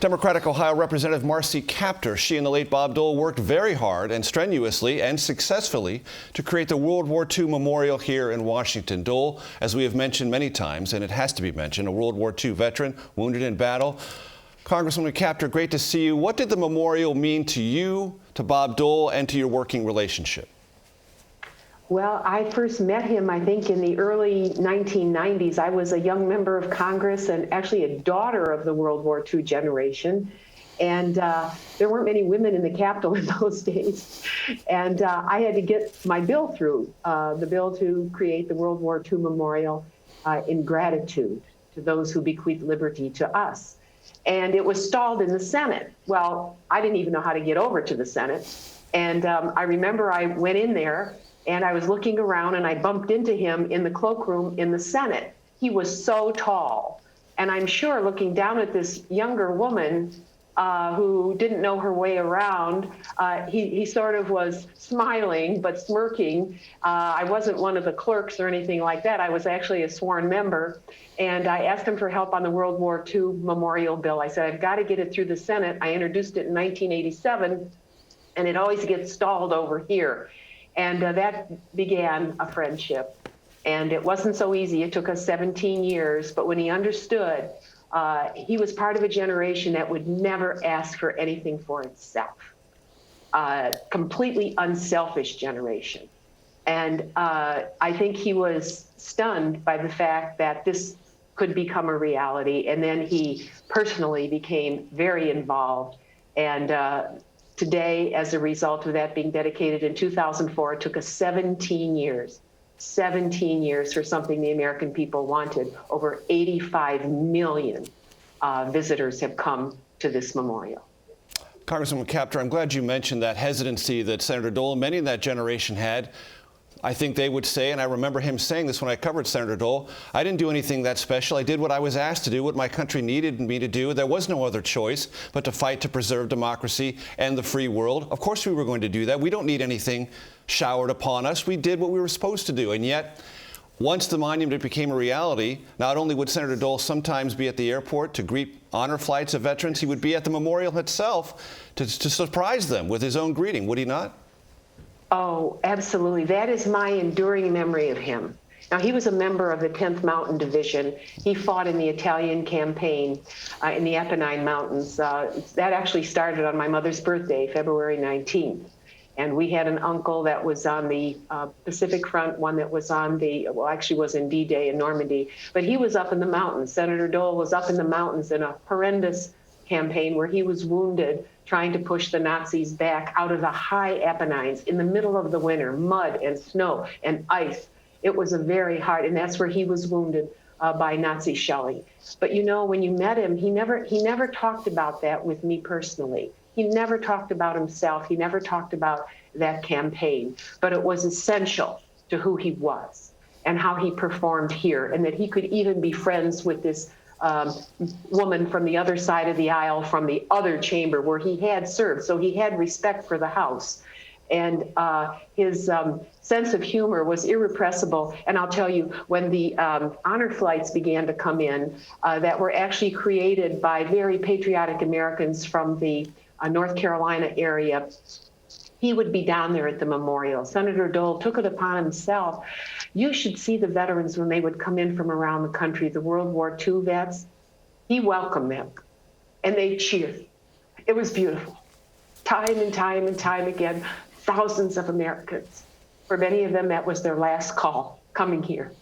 Democratic Ohio Representative Marcy Kaptur, she and the late Bob Dole worked very hard and strenuously and successfully to create the World War II Memorial here in Washington. Dole, as we have mentioned many times, and it has to be mentioned, a World War II veteran, wounded in battle. Congresswoman Kaptur, great to see you. What did the memorial mean to you, to Bob Dole, and to your working relationship? Well, I first met him, I think, in the early 1990s. I was a young member of Congress and actually a daughter of the World War II generation. And there weren't many women in the Capitol in those days. And I had to get my bill through, the bill to create the World War II Memorial in gratitude to those who bequeathed liberty to us. And it was stalled in the Senate. Well, I didn't even know how to get over to the Senate. And I remember I went in there and I was looking around and I bumped into him in the cloakroom in the Senate. He was so tall. And I'm sure looking down at this younger woman who didn't know her way around, he sort of was smiling but smirking. I wasn't one of the clerks or anything like that. I was actually a sworn member. And I asked him for help on the World War II Memorial Bill. I said, I've got to get it through the Senate. I introduced it in 1987, and it always gets stalled over here. And that began a friendship. And it wasn't so easy. It took us 17 years. But when he understood, he was part of a generation that would never ask for anything for itself. Completely unselfish generation. And I think he was stunned by the fact that this could become a reality. And then he personally became very involved. And today, as a result of that being dedicated in 2004, it took us 17 years for something the American people wanted. Over 85 million visitors have come to this memorial. Congresswoman Kaptur, I'm glad you mentioned that hesitancy that Senator Dole and many in that generation had. I think they would say, and I remember him saying this when I covered Senator Dole, I didn't do anything that special. I did what I was asked to do, what my country needed me to do. There was no other choice but to fight to preserve democracy and the free world. Of course we were going to do that. We don't need anything showered upon us. We did what we were supposed to do. And yet, once the monument became a reality, not only would Senator Dole sometimes be at the airport to greet honor flights of veterans, he would be at the memorial itself to surprise them with his own greeting, would he not? Oh, absolutely. That is my enduring memory of him. Now, he was a member of the 10th Mountain Division. He fought in the Italian campaign in the Apennine Mountains. That actually started on my mother's birthday, February 19th. And we had an uncle that was on the Pacific Front, one that was on the, well, actually was in D-Day in Normandy. But he was up in the mountains. Senator Dole was up in the mountains in a horrendous campaign where he was wounded trying to push the Nazis back out of the high Apennines in the middle of the winter, mud and snow and ice. It was a very hard, and that's where he was wounded by Nazi shelling. But you know, when you met him, he never talked about that with me personally. He never talked about himself. He never talked about that campaign, but it was essential to who he was and how he performed here, and that he could even be friends with this woman from the other side of the aisle from the other chamber where he had served. So he had respect for the House. And his sense of humor was irrepressible. And I'll tell you, when the honor flights began to come in that were actually created by very patriotic Americans from the North Carolina area, he would be down there at the memorial. Senator Dole took it upon himself. You should see the veterans when they would come in from around the country, the World War II vets. He welcomed them, and they cheered. It was beautiful. Time and time and time again, thousands of Americans. For many of them, that was their last call, coming here.